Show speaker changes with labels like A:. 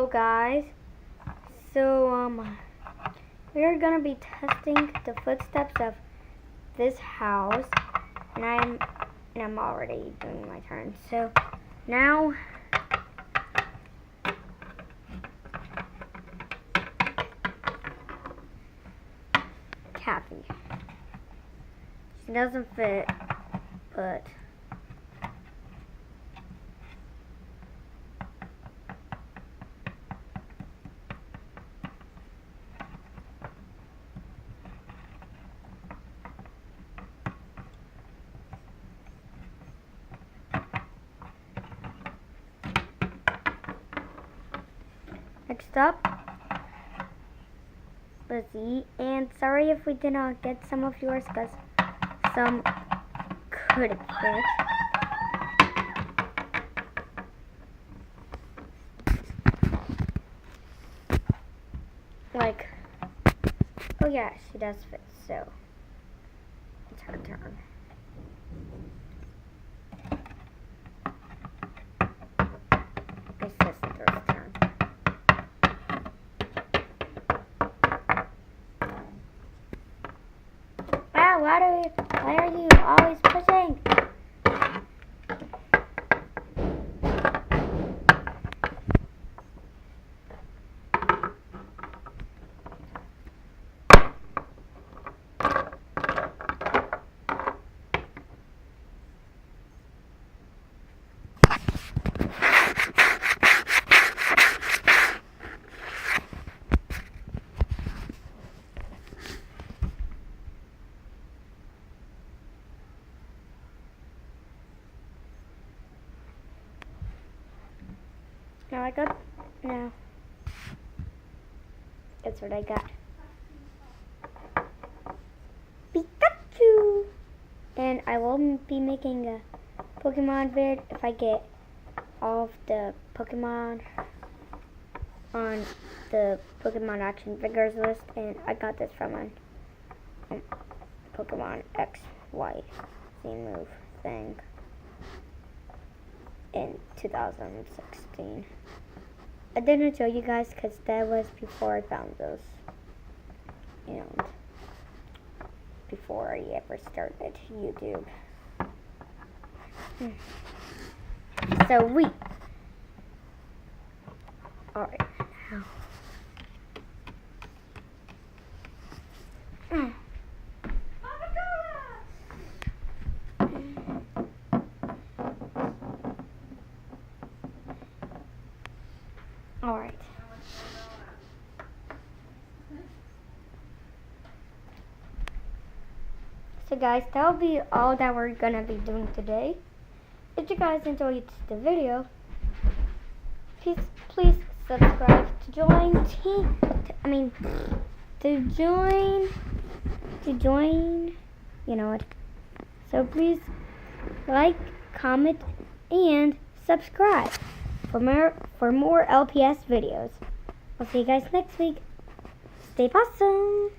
A: Hello guys. So we are gonna be testing the footsteps of this house, and I'm already doing my turn. So now Kathy. She doesn't fit, but next up, Lizzie, and sorry if we did not get some of yours because some couldn't fit. Like, oh yeah, she does fit, so it's her turn. My sister's turn. Wow, why are you always pushing? Now, that's what I got. Pikachu! And I will be making a Pokemon vid if I get all of the Pokemon on the Pokemon Action Figures list. And I got this from a Pokemon XY move thing in 2016. I didn't show you guys because that was before I found those, and before I ever started YouTube. So alright, now. Alright. So guys, that'll be all that we're gonna be doing today. If you guys enjoyed the video, please subscribe to join you know what. So please like, comment, and subscribe for more LPS videos. I'll see you guys next week. Stay awesome.